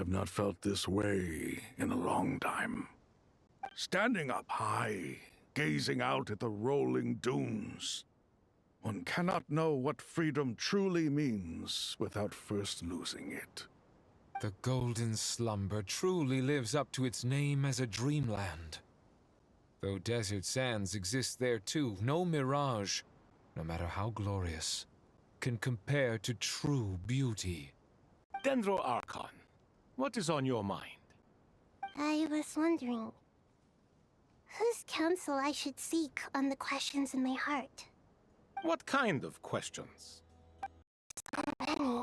have not felt this way in a long time. Standing up high, gazing out at the rolling dunes, one cannot know what freedom truly means without first losing it. The golden slumber truly lives up to its name as a dreamland. Though desert sands exist there too, no mirage, no matter how glorious, can compare to true beauty. Dendro Archon, what is on your mind? I was wondering whose counsel I should seek on the questions in my heart. What kind of questions? So many.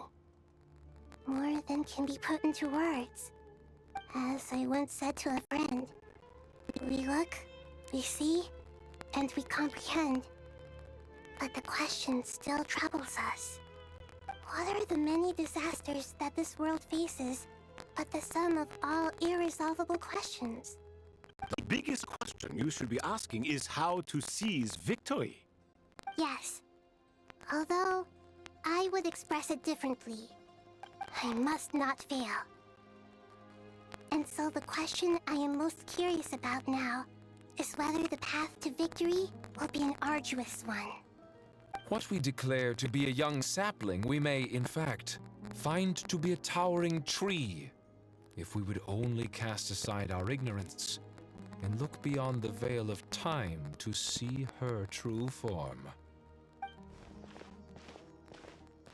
More than can be put into words. As I once said to a friend, we look, we see, and we comprehend. But the question still troubles us. What are the many disasters that this world faces, but the sum of all irresolvable questions? The biggest question you should be asking is how to seize victory. Yes. Although, I would express it differently. I must not fail. And so the question I am most curious about now is whether the path to victory will be an arduous one. What we declare to be a young sapling, we may, in fact, find to be a towering tree, if we would only cast aside our ignorance and look beyond the veil of time to see her true form.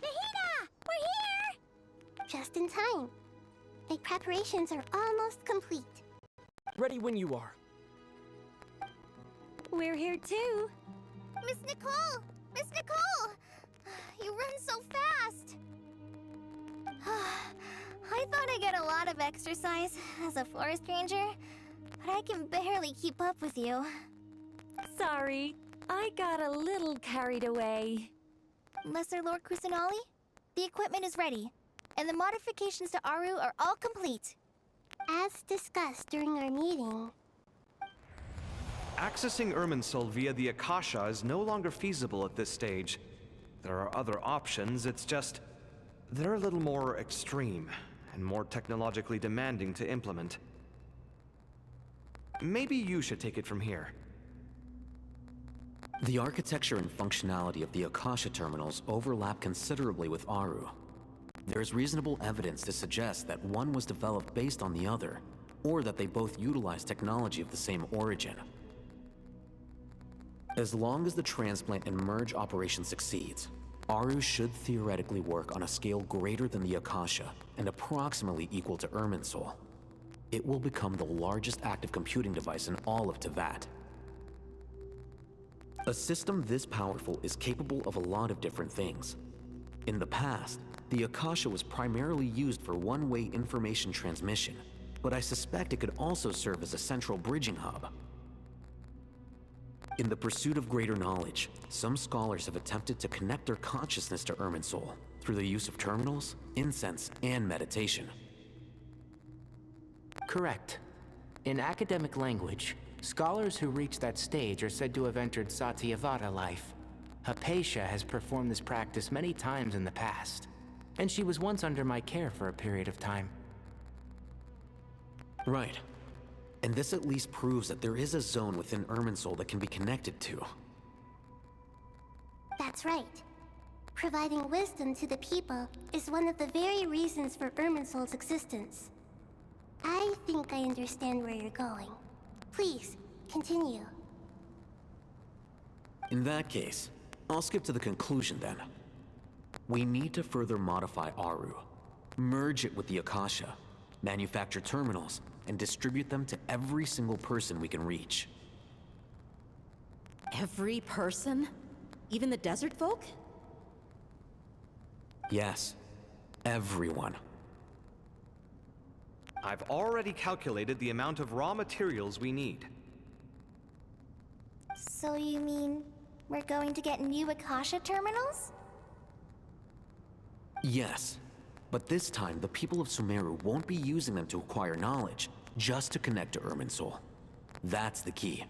Nahida! We're here! Just in time. My preparations are almost complete. Ready when you are. We're here too. Miss Nicole! Miss Nicole! You run so fast! I thought I'd get a lot of exercise as a forest ranger, but I can barely keep up with you. Sorry, I got a little carried away. Lesser Lord Kusanali, the equipment is ready, and the modifications to Aru are all complete. As discussed during our meeting, accessing Irminsul via the Akasha is no longer feasible at this stage. There are other options, it's just they're a little more extreme and more technologically demanding to implement. Maybe you should take it from here. The architecture and functionality of the Akasha terminals overlap considerably with Aru. There's reasonable evidence to suggest that one was developed based on the other, or that they both utilize technology of the same origin. As long as the transplant and merge operation succeeds, Aru should theoretically work on a scale greater than the Akasha and approximately equal to Irminsul. It will become the largest active computing device in all of Teyvat. A system this powerful is capable of a lot of different things. In the past, the Akasha was primarily used for one-way information transmission, but I suspect it could also serve as a central bridging hub. In the pursuit of greater knowledge, some scholars have attempted to connect their consciousness to Irminsul through the use of terminals, incense, and meditation. Correct. In academic language, scholars who reach that stage are said to have entered Satyavata life. Hypatia has performed this practice many times in the past, and she was once under my care for a period of time. Right. And this at least proves that there is a zone within Irminsul that can be connected to. that's right. Providing wisdom to the people is one of the very reasons for Irminsul's existence. I think I understand where you're going. Please, continue. In that case, I'll skip to the conclusion then. We need to further modify Aru, merge it with the Akasha, manufacture terminals, and distribute them to every single person we can reach. Every person? Even the desert folk? Yes, everyone. I've already calculated the amount of raw materials we need. So you mean we're going to get new Akasha terminals? Yes, but this time the people of Sumeru won't be using them to acquire knowledge, just to connect to Irminsul. That's the key.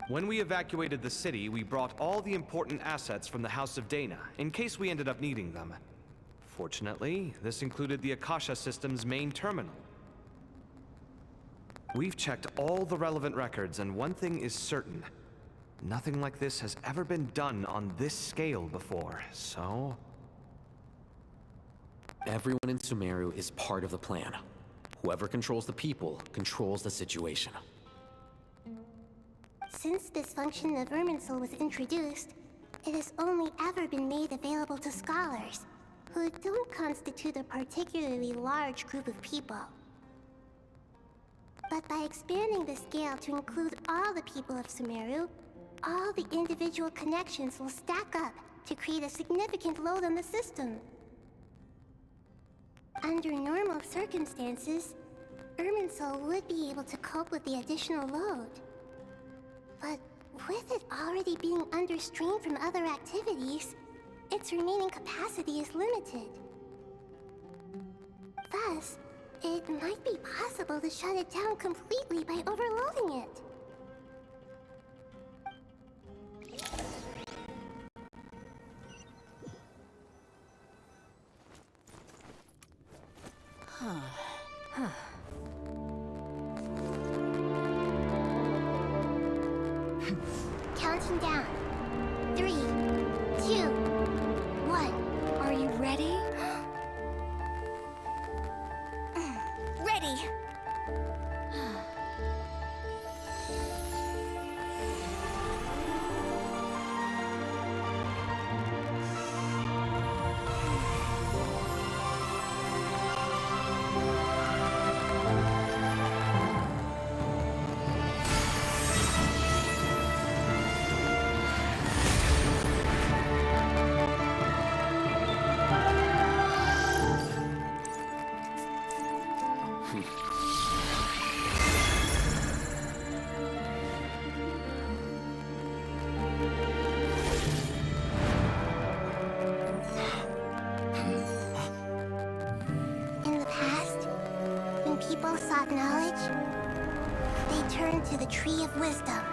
When we evacuated the city, we brought all the important assets from the House of Dana, in case we ended up needing them. Fortunately, this included the Akasha system's main terminal. We've checked all the relevant records, and one thing is certain. Nothing like this has ever been done on this scale before, so... Everyone in Sumeru is part of the plan. Whoever controls the people controls the situation. Since this function of Irminsul was introduced, it has only ever been made available to scholars, who don't constitute a particularly large group of people. But by expanding the scale to include all the people of Sumeru, all the individual connections will stack up to create a significant load on the system. Under normal circumstances, Irminsul would be able to cope with the additional load. But with it already being under strain from other activities, its remaining capacity is limited. Thus, it might be possible to shut it down completely by overloading it. Counting down. 3, 2, 1. Are you ready? Ready! In the past, when people sought knowledge, they turned to the Tree of Wisdom.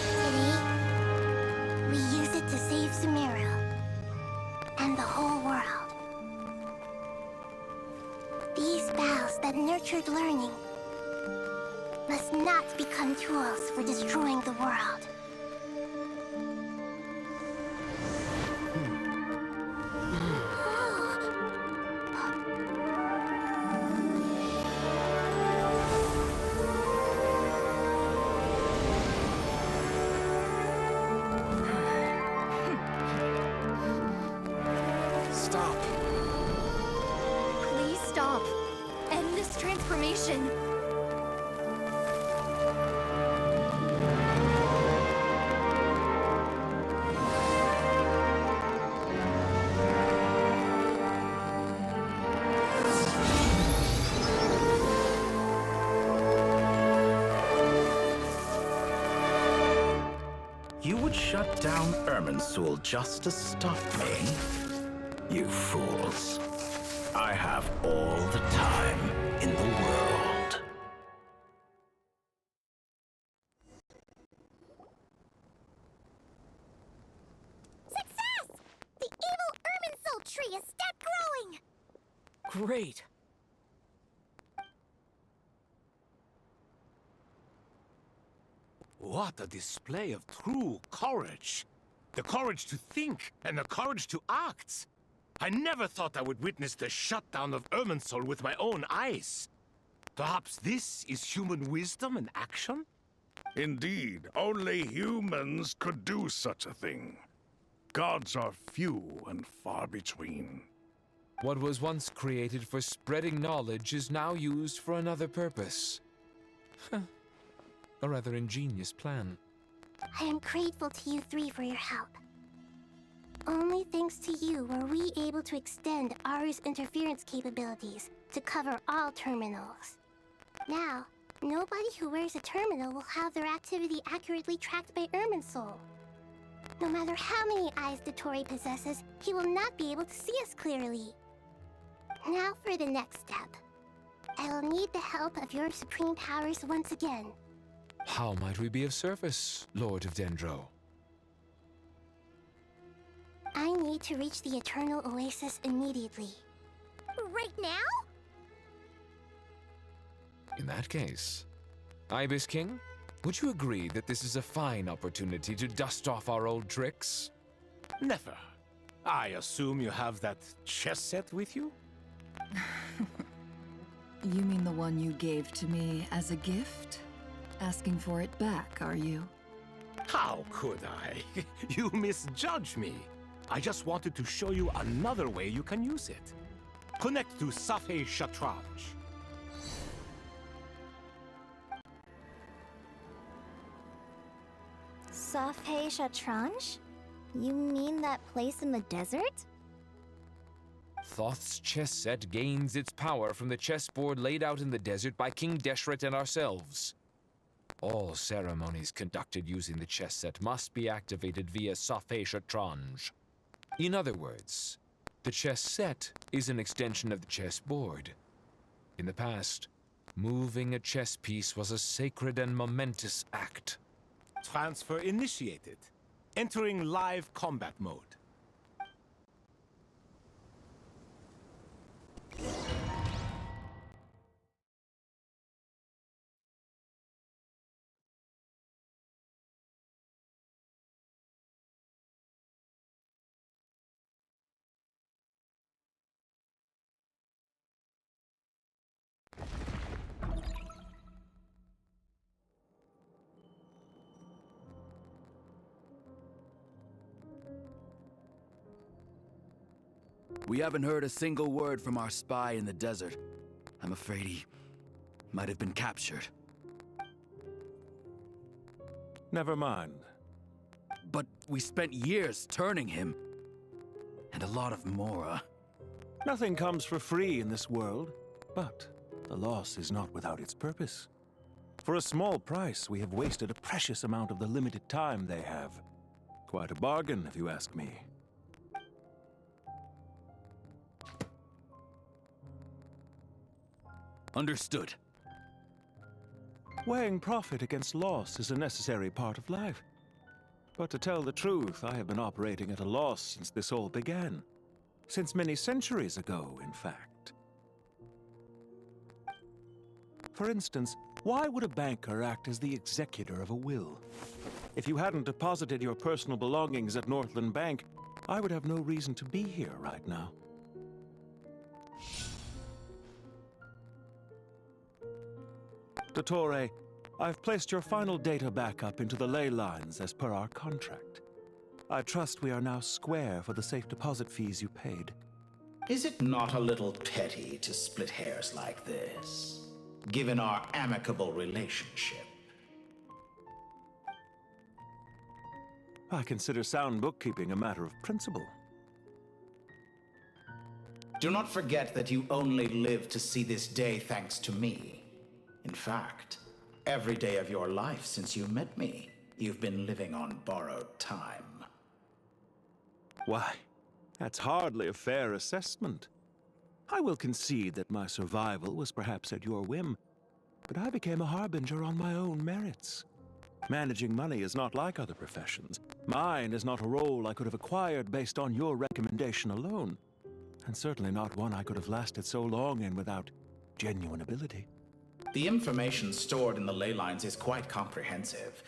Today, we use it to save Sumeru and the whole world. These boughs that nurtured learning must not become tools for destroying the world. Stop. Please stop. End this transformation. You would shut down Irminsul just to stop me? You fools. I have all the time in the world. Success! The evil Irminsul tree has stopped growing! Great. What a display of true courage. The courage to think and the courage to act. I never thought I would witness the shutdown of Irminsul with my own eyes. Perhaps this is human wisdom in action? Indeed, only humans could do such a thing. Gods are few and far between. What was once created for spreading knowledge is now used for another purpose. A rather ingenious plan. I am grateful to you three for your help. Only thanks to you were we able to extend Aru's interference capabilities to cover all terminals. Now, nobody who wears a terminal will have their activity accurately tracked by Irminsul. No matter how many eyes Dottore possesses, he will not be able to see us clearly. Now for the next step. I will need the help of your supreme powers once again. How might we be of service, Lord of Dendro? I need to reach the Eternal Oasis immediately. Right now? In that case, Ibis King, would you agree that this is a fine opportunity to dust off our old tricks? Never. I assume you have that chess set with you? You mean the one you gave to me as a gift? Asking for it back, are you? How could I? You misjudge me. I just wanted to show you another way you can use it. Connect to Safei Shatranj. Safei Shatranj? You mean that place in the desert? Thoth's chess set gains its power from the chessboard laid out in the desert by King Deshret and ourselves. All ceremonies conducted using the chess set must be activated via Safei Shatranj. In other words, the chess set is an extension of the chessboard. In the past, moving a chess piece was a sacred and momentous act. Transfer initiated. Entering live combat mode. We haven't heard a single word from our spy in the desert. I'm afraid he might have been captured. Never mind. But we spent years turning him. And a lot of Mora. Nothing comes for free in this world, but the loss is not without its purpose. For a small price, we have wasted a precious amount of the limited time they have. Quite a bargain, if you ask me. Understood. Weighing profit against loss is a necessary part of life. But to tell the truth, I have been operating at a loss since this all began. Since many centuries ago, in fact. For instance, why would a banker act as the executor of a will? If you hadn't deposited your personal belongings at Northland Bank, I would have no reason to be here right now. Dottore, I've placed your final data backup into the ley lines as per our contract. I trust we are now square for the safe deposit fees you paid. Is it not a little petty to split hairs like this, given our amicable relationship? I consider sound bookkeeping a matter of principle. Do not forget that you only live to see this day thanks to me. In fact, every day of your life since you met me, you've been living on borrowed time. Why, that's hardly a fair assessment. I will concede that my survival was perhaps at your whim, but I became a harbinger on my own merits. Managing money is not like other professions. Mine is not a role I could have acquired based on your recommendation alone, and certainly not one I could have lasted so long in without genuine ability. The information stored in the ley lines is quite comprehensive.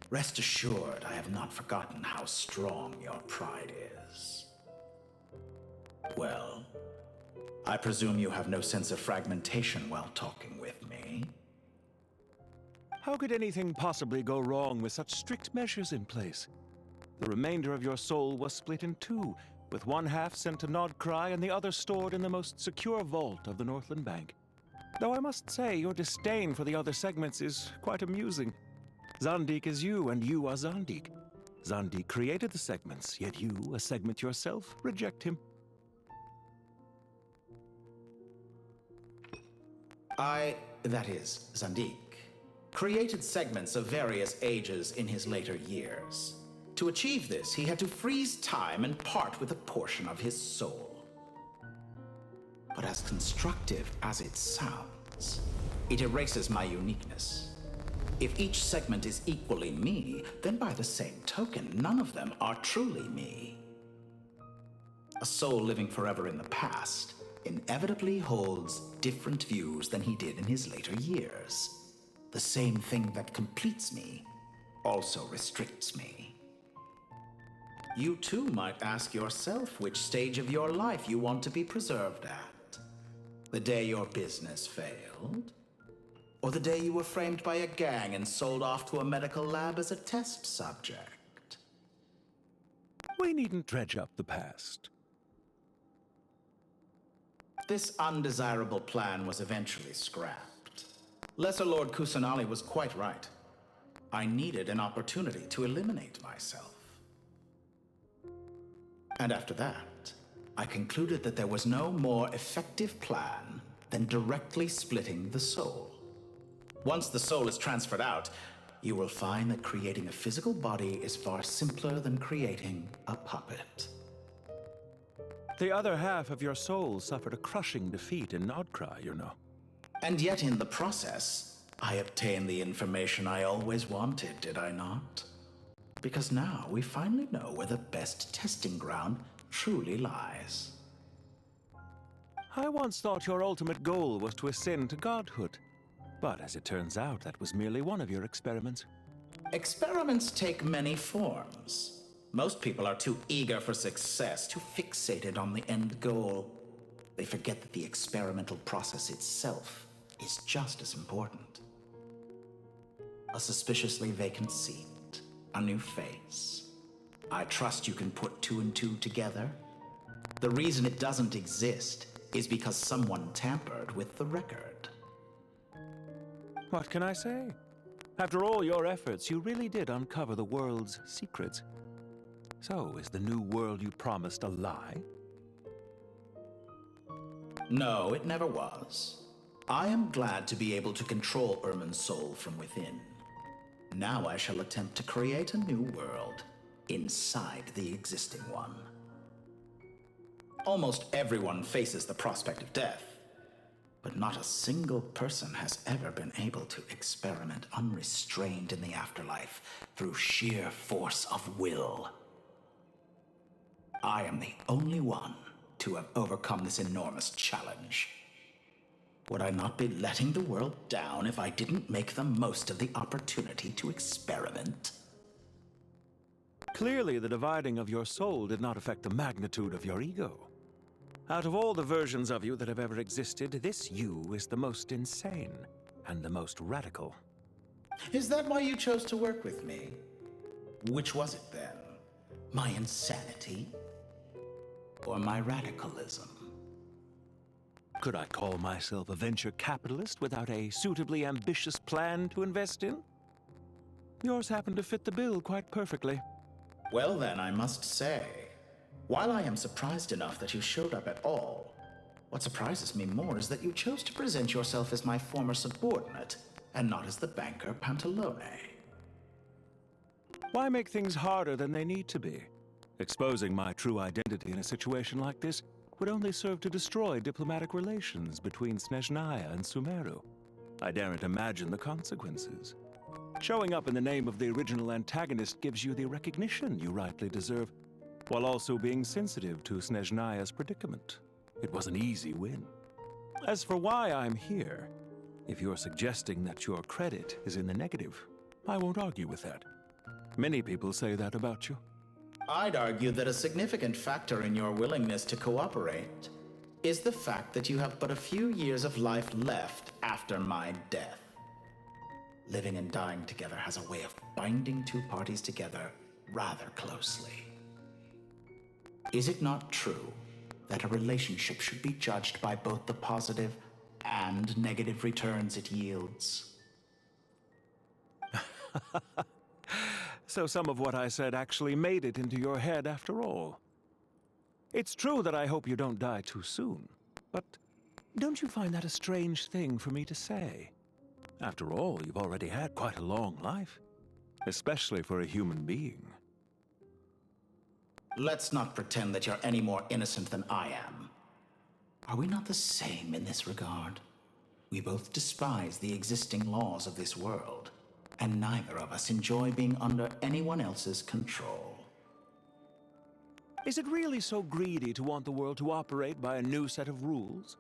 Rest assured, I have not forgotten how strong your pride is. Well, I presume you have no sense of fragmentation while talking with me. How could anything possibly go wrong with such strict measures in place? The remainder of your soul was split in two, with one half sent to Nodcry and the other stored in the most secure vault of the Northland Bank. Though I must say, your disdain for the other segments is quite amusing. Zandik is you, and you are Zandik. Zandik created the segments, yet you, a segment yourself, reject him. That is, Zandik, created segments of various ages in his later years. To achieve this, he had to freeze time and part with a portion of his soul. But as constructive as it sounds, it erases my uniqueness. If each segment is equally me, then by the same token, none of them are truly me. A soul living forever in the past inevitably holds different views than he did in his later years. The same thing that completes me also restricts me. You too might ask yourself which stage of your life you want to be preserved at. The day your business failed? Or the day you were framed by a gang and sold off to a medical lab as a test subject? We needn't dredge up the past. This undesirable plan was eventually scrapped. Lesser Lord Kusanali was quite right. I needed an opportunity to eliminate myself. And after that, I concluded that there was no more effective plan than directly splitting the soul. Once the soul is transferred out, you will find that creating a physical body is far simpler than creating a puppet. The other half of your soul suffered a crushing defeat in Nodcry, you know. And yet in the process, I obtained the information I always wanted, did I not? Because now we finally know where the best testing ground truly lies. I once thought your ultimate goal was to ascend to godhood. But as it turns out, that was merely one of your experiments. Experiments take many forms. Most people are too eager for success, too fixated on the end goal. They forget that the experimental process itself is just as important. A suspiciously vacant seat, a new face. I trust you can put two and two together. The reason it doesn't exist is because someone tampered with the record. What can I say? After all your efforts, you really did uncover the world's secrets. So, is the new world you promised a lie? No, it never was. I am glad to be able to control Irmin's soul from within. Now I shall attempt to create a new world inside the existing one. Almost everyone faces the prospect of death, but not a single person has ever been able to experiment unrestrained in the afterlife through sheer force of will. I am the only one to have overcome this enormous challenge. Would I not be letting the world down if I didn't make the most of the opportunity to experiment? Clearly, the dividing of your soul did not affect the magnitude of your ego. Out of all the versions of you that have ever existed, this you is the most insane and the most radical. Is that why you chose to work with me? Which was it then? My insanity? Or my radicalism? Could I call myself a venture capitalist without a suitably ambitious plan to invest in? Yours happened to fit the bill quite perfectly. Well then, I must say, while I am surprised enough that you showed up at all, what surprises me more is that you chose to present yourself as my former subordinate, and not as the banker Pantalone. Why make things harder than they need to be? Exposing my true identity in a situation like this would only serve to destroy diplomatic relations between Snezhnaya and Sumeru. I daren't imagine the consequences. Showing up in the name of the original antagonist gives you the recognition you rightly deserve, while also being sensitive to Snezhnaya's predicament. It was an easy win. As for why I'm here, if you're suggesting that your credit is in the negative, I won't argue with that. Many people say that about you. I'd argue that a significant factor in your willingness to cooperate is the fact that you have but a few years of life left after my death. Living and dying together has a way of binding two parties together rather closely. Is it not true that a relationship should be judged by both the positive and negative returns it yields? So some of what I said actually made it into your head after all. It's true that I hope you don't die too soon, but don't you find that a strange thing for me to say? After all, you've already had quite a long life, especially for a human being. Let's not pretend that you're any more innocent than I am. Are we not the same in this regard? We both despise the existing laws of this world, and neither of us enjoy being under anyone else's control. Is it really so greedy to want the world to operate by a new set of rules?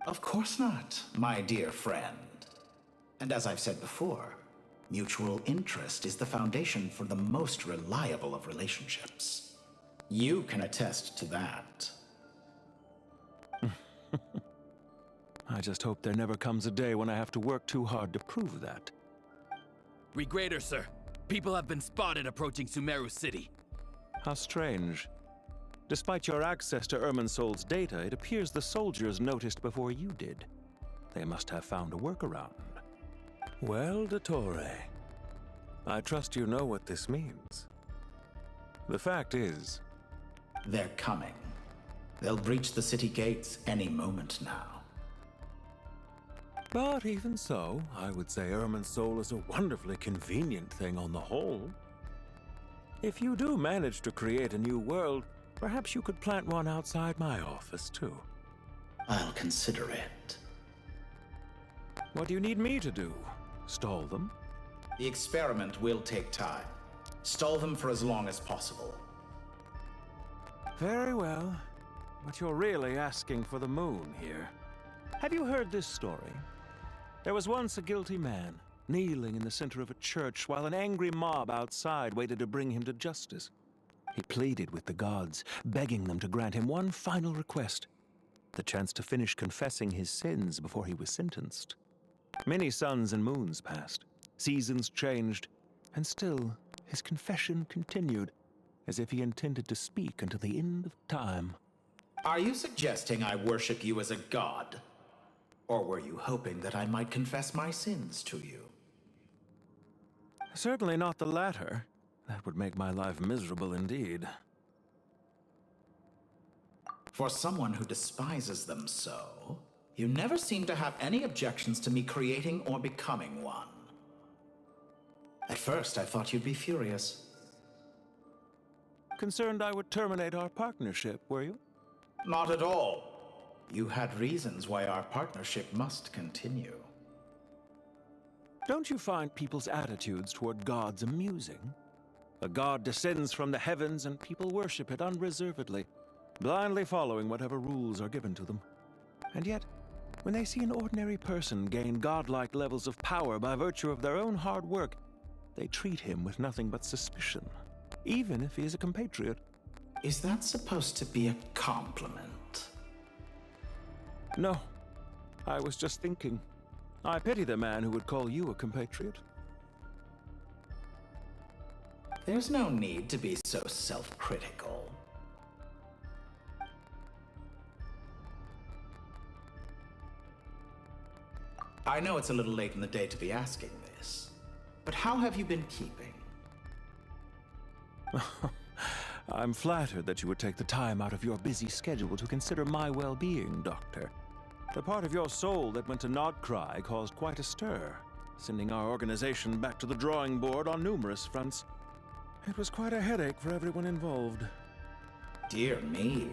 Of course not, my dear friend. And as I've said before, mutual interest is the foundation for the most reliable of relationships. You can attest to that. I just hope there never comes a day when I have to work too hard to prove that. Regrader, sir. People have been spotted approaching Sumeru City. How strange. Despite your access to Irminsol's data, it appears the soldiers noticed before you did. They must have found a workaround. Well, Dottore, I trust you know what this means. The fact is... They're coming. They'll breach the city gates any moment now. But even so, I would say Irminsol is a wonderfully convenient thing on the whole. If you do manage to create a new world, perhaps you could plant one outside my office, too. I'll consider it. What do you need me to do? Stall them? The experiment will take time. Stall them for as long as possible. Very well. But you're really asking for the moon here. Have you heard this story? There was once a guilty man, kneeling in the center of a church while an angry mob outside waited to bring him to justice. He pleaded with the gods, begging them to grant him one final request, the chance to finish confessing his sins before he was sentenced. Many suns and moons passed, seasons changed, and still his confession continued, as if he intended to speak until the end of time. Are you suggesting I worship you as a god? Or were you hoping that I might confess my sins to you? Certainly not the latter. That would make my life miserable indeed. For someone who despises them so, you never seem to have any objections to me creating or becoming one. At first, I thought you'd be furious. Concerned I would terminate our partnership, were you? Not at all. You had reasons why our partnership must continue. Don't you find people's attitudes toward gods amusing? A god descends from the heavens and people worship it unreservedly, blindly following whatever rules are given to them. And yet, when they see an ordinary person gain godlike levels of power by virtue of their own hard work, they treat him with nothing but suspicion, even if he is a compatriot. Is that supposed to be a compliment? No. I was just thinking. I pity the man who would call you a compatriot. There's no need to be so self-critical. I know it's a little late in the day to be asking this, but how have you been keeping? I'm flattered that you would take the time out of your busy schedule to consider my well-being, Doctor. The part of your soul that went to Nodcry caused quite a stir, sending our organization back to the drawing board on numerous fronts. It was quite a headache for everyone involved. Dear me.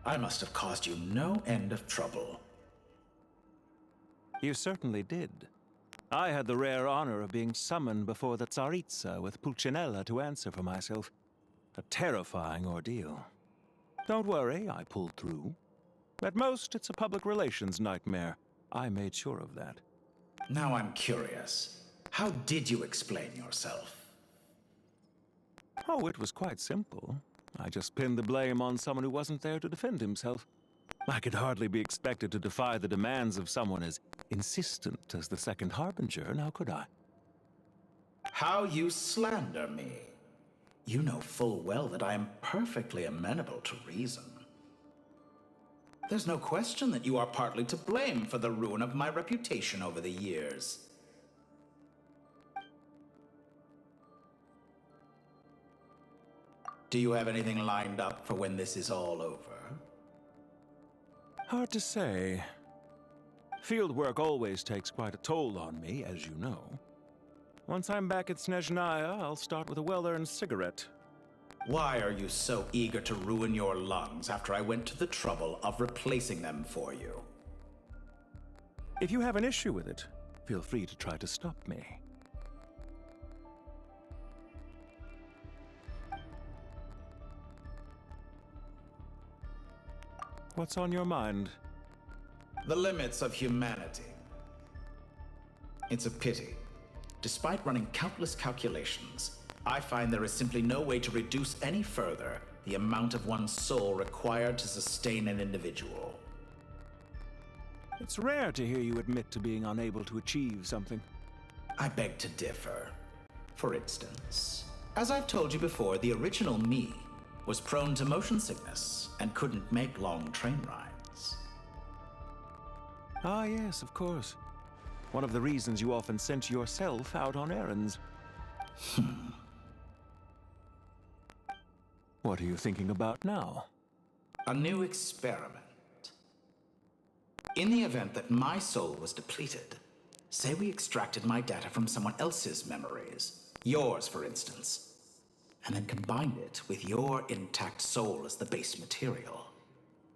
I must have caused you no end of trouble. You certainly did. I had the rare honor of being summoned before the Tsaritsa with Pulcinella to answer for myself. A terrifying ordeal. Don't worry, I pulled through. At most, it's a public relations nightmare. I made sure of that. Now I'm curious. How did you explain yourself? Oh, it was quite simple. I just pinned the blame on someone who wasn't there to defend himself. I could hardly be expected to defy the demands of someone as insistent as the Second Harbinger, now could I? How you slander me. You know full well that I am perfectly amenable to reason. There's no question that you are partly to blame for the ruin of my reputation over the years. Do you have anything lined up for when this is all over? Hard to say. Field work always takes quite a toll on me, as you know. Once I'm back at Snezhnaya, I'll start with a well-earned cigarette. Why are you so eager to ruin your lungs after I went to the trouble of replacing them for you? If you have an issue with it, feel free to try to stop me. What's on your mind? The limits of humanity. It's a pity. Despite running countless calculations, I find there is simply no way to reduce any further the amount of one's soul required to sustain an individual. It's rare to hear you admit to being unable to achieve something. I beg to differ. For instance, as I've told you before, the original me was prone to motion sickness and couldn't make long train rides. Ah, yes, of course. One of the reasons you often sent yourself out on errands. What are you thinking about now? A new experiment. In the event that my soul was depleted, say we extracted my data from someone else's memories, yours for instance, and then combined it with your intact soul as the base material,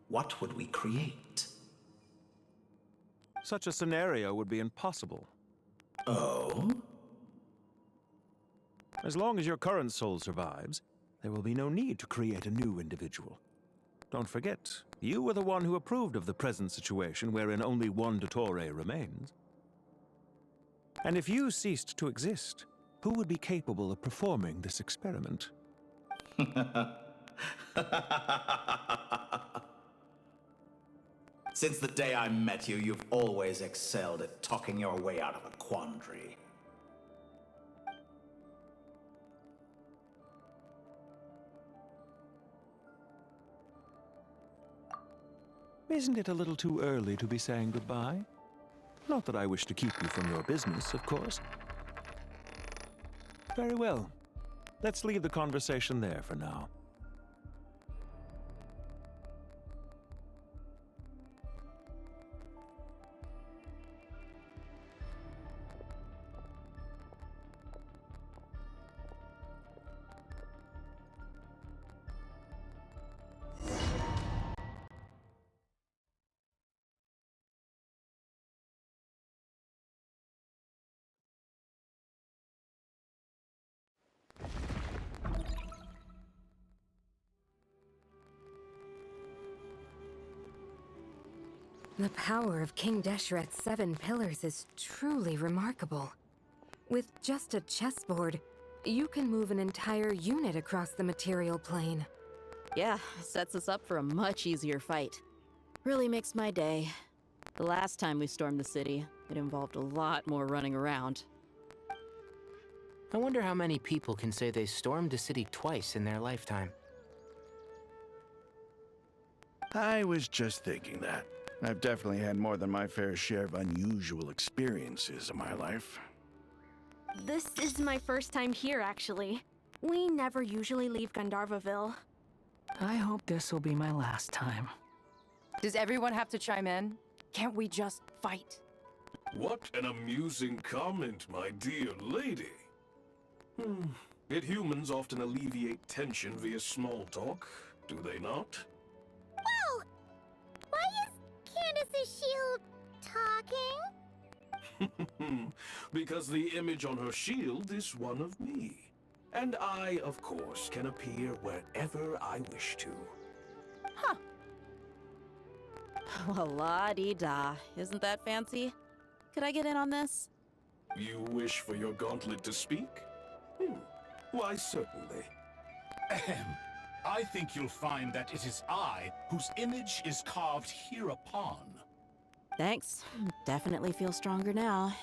what would we create? Such a scenario would be impossible. Oh? As long as your current soul survives, there will be no need to create a new individual. Don't forget, you were the one who approved of the present situation wherein only one Dottore remains. And if you ceased to exist, who would be capable of performing this experiment? Since the day I met you, you've always excelled at talking your way out of a quandary. Isn't it a little too early to be saying goodbye? Not that I wish to keep you from your business, of course. Very well. Let's leave the conversation there for now. The power of King Deshret's 7 pillars is truly remarkable. With just a chessboard, you can move an entire unit across the material plane. Yeah, sets us up for a much easier fight. Really makes my day. The last time we stormed the city, it involved a lot more running around. I wonder how many people can say they stormed a city twice in their lifetime. I was just thinking that. I've definitely had more than my fair share of unusual experiences in my life. This is my first time here, actually. We never usually leave Gandharvaville. I hope this will be my last time. Does everyone have to chime in? Can't we just fight? What an amusing comment, my dear lady. Yet humans often alleviate tension via small talk, do they not? Whoa! Why is Candace's shield talking? Because the image on her shield is one of me. And I, of course, can appear wherever I wish to. Huh. Well, la-dee-da. Isn't that fancy? Could I get in on this? You wish for your gauntlet to speak? Why, certainly. Ahem. I think you'll find that it is I whose image is carved hereupon. Thanks. Definitely feel stronger now.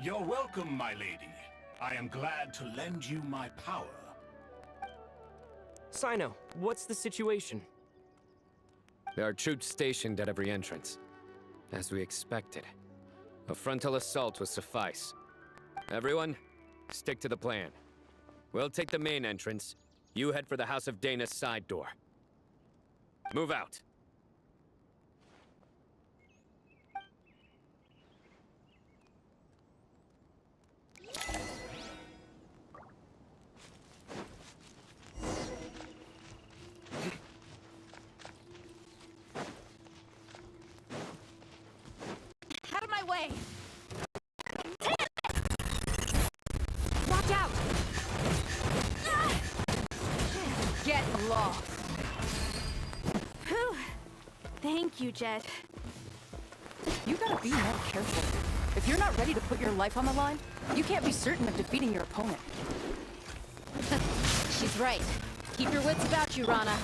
You're welcome, my lady. I am glad to lend you my power. Sino, what's the situation? There are troops stationed at every entrance. As we expected. A frontal assault will suffice. Everyone, stick to the plan. We'll take the main entrance. You head for the House of Dana's side door. Move out. Out of my way! Thank you, Jet. You gotta be more careful. If you're not ready to put your life on the line, you can't be certain of defeating your opponent. She's right. Keep your wits about you, Rana.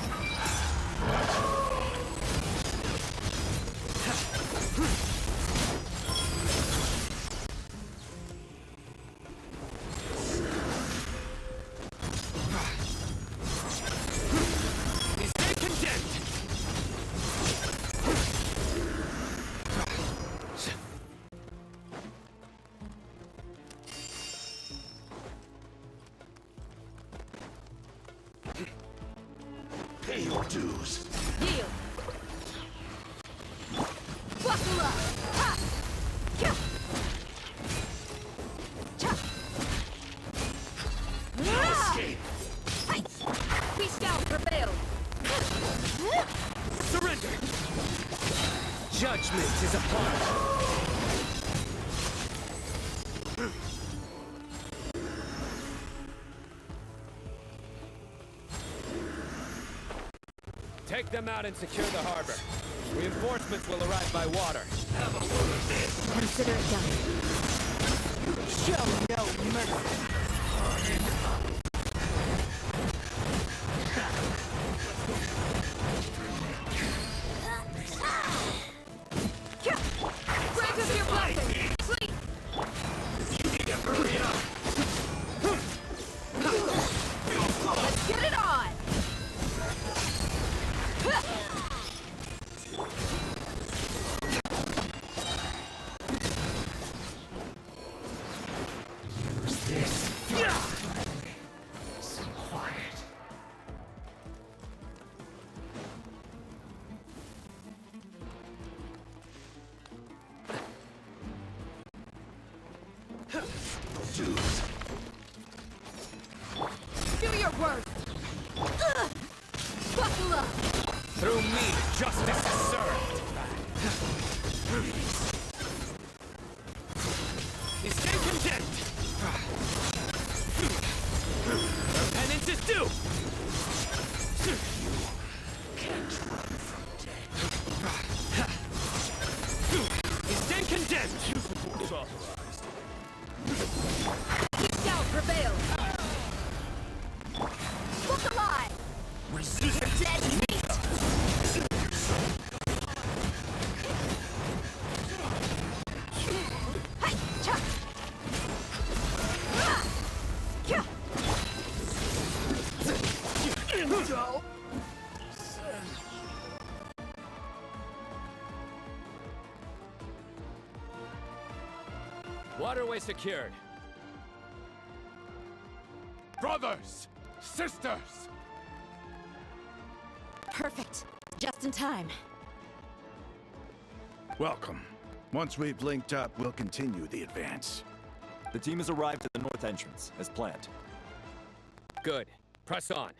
Pay your dues. Yield. Buckle up. Ha! Kill. Cha. Escape. Hey. Peace down, prevail. Surrender! Judgment is upon us. Take them out and secure the harbor. Reinforcements will arrive by water. Have a word of this. Consider it done. Show no mercy. Grant us your blessing. Sleep. You need to hurry up. Let's get it on. Dues. Do your work. Buckle up. Through me, justice is served. Stay content. Your penance is due. Can't run from death. Stay content. It's authorized. Keep down, prevail. Look alive. Resist. Dead meat. Hey, cha. Ah. Kya. Waterway secured. Brothers! Sisters! Perfect. Just in time. Welcome. Once we've linked up, we'll continue the advance. The team has arrived at the north entrance, as planned. Good. Press on.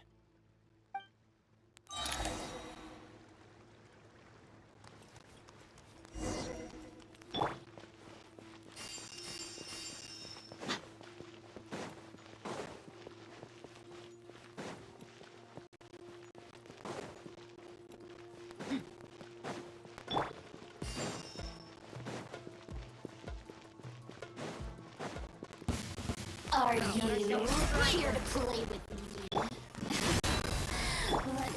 Are you here to play with me?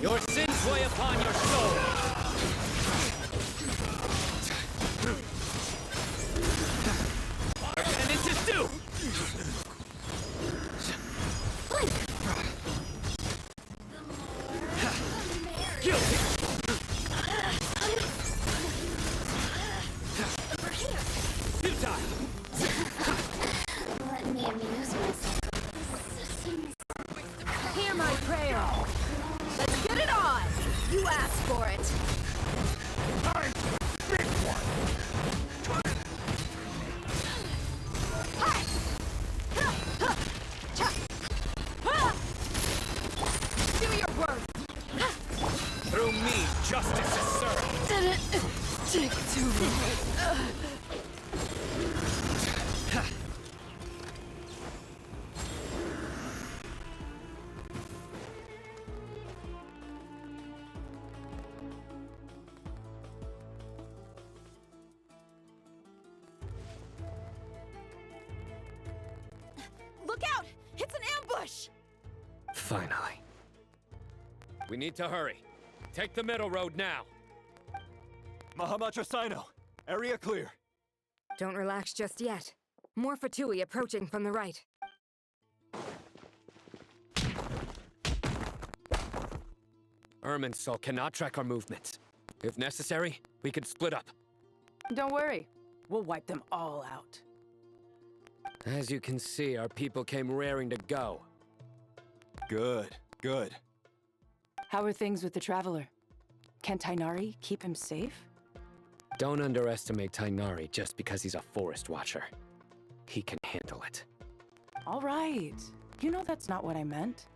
Your sins weigh upon your soul. Our penance is due. Guilty. Futile. Let me amuse myself. Hear my prayer. Let's get it on. You asked for it. Time for the big one. Hi. Ha, ha, cha. Ha. Do your work. Through me, justice is served. Did it take too long? Push! Finally. We need to hurry. Take the middle road now. Mahamatra Sino, area clear. Don't relax just yet. More Fatui approaching from the right. Irminsul cannot track our movements. If necessary, we could split up. Don't worry. We'll wipe them all out. As you can see, our people came raring to go. Good, good. How are things with the Traveler? Can Tainari keep him safe? Don't underestimate Tainari just because he's a forest watcher. He can handle it. All right. You know that's not what I meant.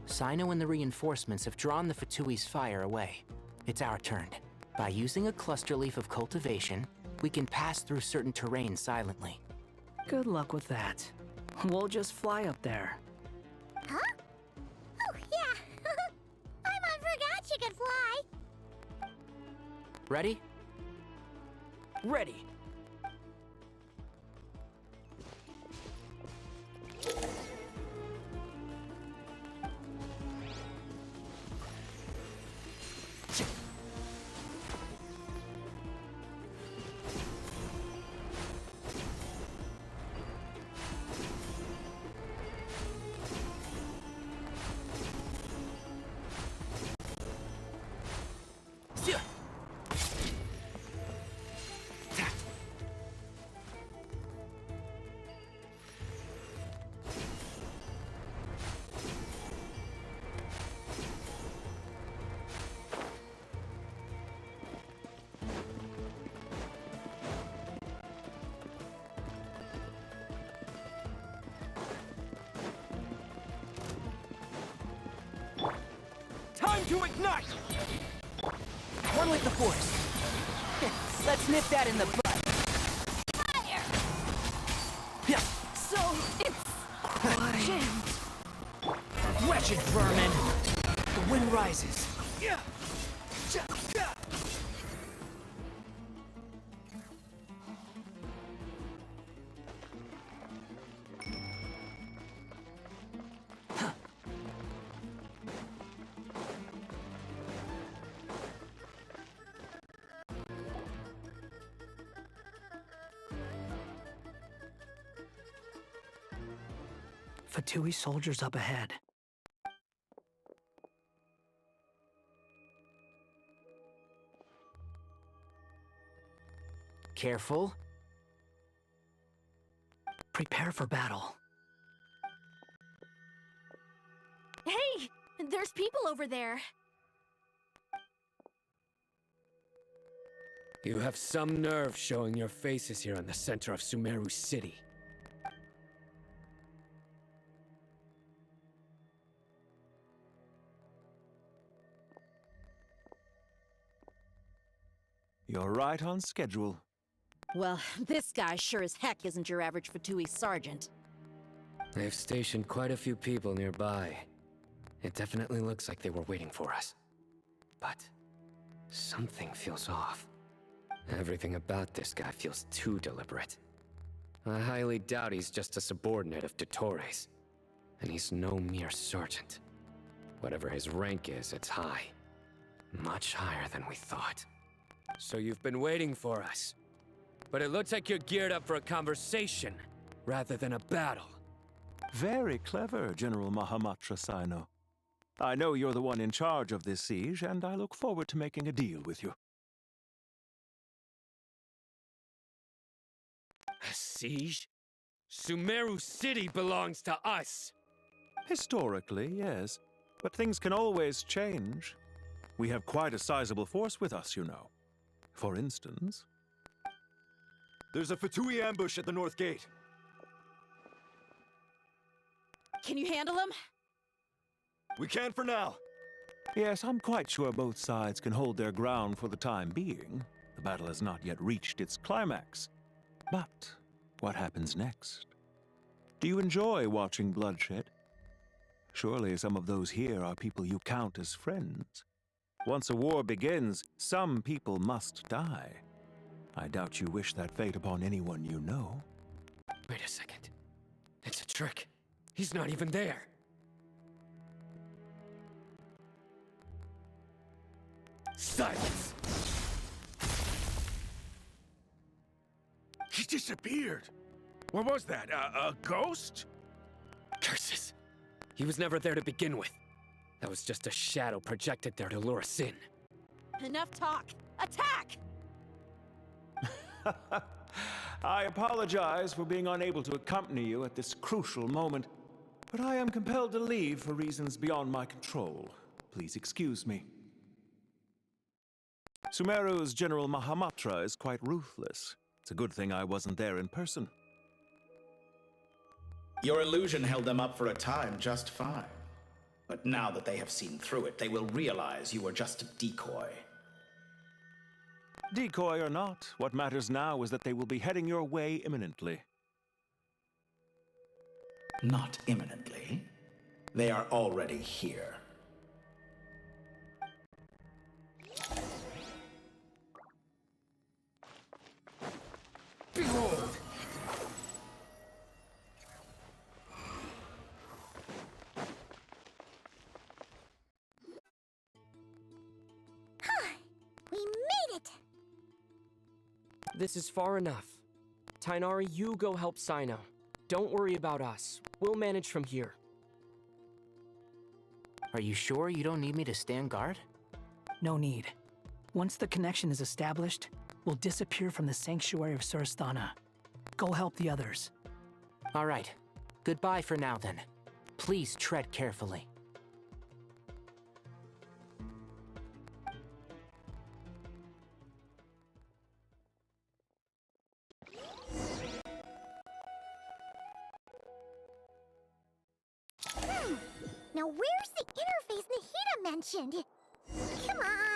Sino and the reinforcements have drawn the Fatui's fire away. It's our turn. By using a cluster leaf of cultivation, we can pass through certain terrain silently. Good luck with that. We'll just fly up there. Huh? Oh, yeah. I forgot you could fly. Ready? Ready. Time to ignite! One with the Force. Let's nip that in the butt. Fire! Yeah. So it's jammed. Wretched vermin. The wind rises. Yeah. Fatui soldiers up ahead. Careful. Prepare for battle. Hey! There's people over there. You have some nerve showing your faces here in the center of Sumeru City. You're right on schedule. Well, this guy sure as heck isn't your average Fatui sergeant. They've stationed quite a few people nearby. It definitely looks like they were waiting for us. But something feels off. Everything about this guy feels too deliberate. I highly doubt he's just a subordinate of Dottores. And he's no mere sergeant. Whatever his rank is, it's high. Much higher than we thought. So you've been waiting for us. But it looks like you're geared up for a conversation, rather than a battle. Very clever, General Mahamatra Sino. I know you're the one in charge of this siege, and I look forward to making a deal with you. A siege? Sumeru City belongs to us! Historically, yes. But things can always change. We have quite a sizable force with us, you know. For instance... There's a Fatui ambush at the north gate. Can you handle him? We can for now. Yes, I'm quite sure both sides can hold their ground for the time being. The battle has not yet reached its climax. But what happens next? Do you enjoy watching bloodshed? Surely some of those here are people you count as friends. Once a war begins, some people must die. I doubt you wish that fate upon anyone you know. Wait a second. It's a trick. He's not even there. Silence! He disappeared. What was that? A ghost? Curses! He was never there to begin with. That was just a shadow projected there to lure us in. Enough talk. Attack! I apologize for being unable to accompany you at this crucial moment, but I am compelled to leave for reasons beyond my control. Please excuse me. Sumeru's General Mahamatra is quite ruthless. It's a good thing I wasn't there in person. Your illusion held them up for a time just fine. But now that they have seen through it, they will realize you were just a decoy. Decoy or not, what matters now is that they will be heading your way imminently. Not imminently. They are already here. Behold! We made it! This is far enough. Tainari, you go help Sino. Don't worry about us. We'll manage from here. Are you sure you don't need me to stand guard? No need. Once the connection is established, we'll disappear from the sanctuary of Surasthana. Go help the others. All right. Goodbye for now, then. Please tread carefully. Now where's the interface Nahida mentioned? Come on!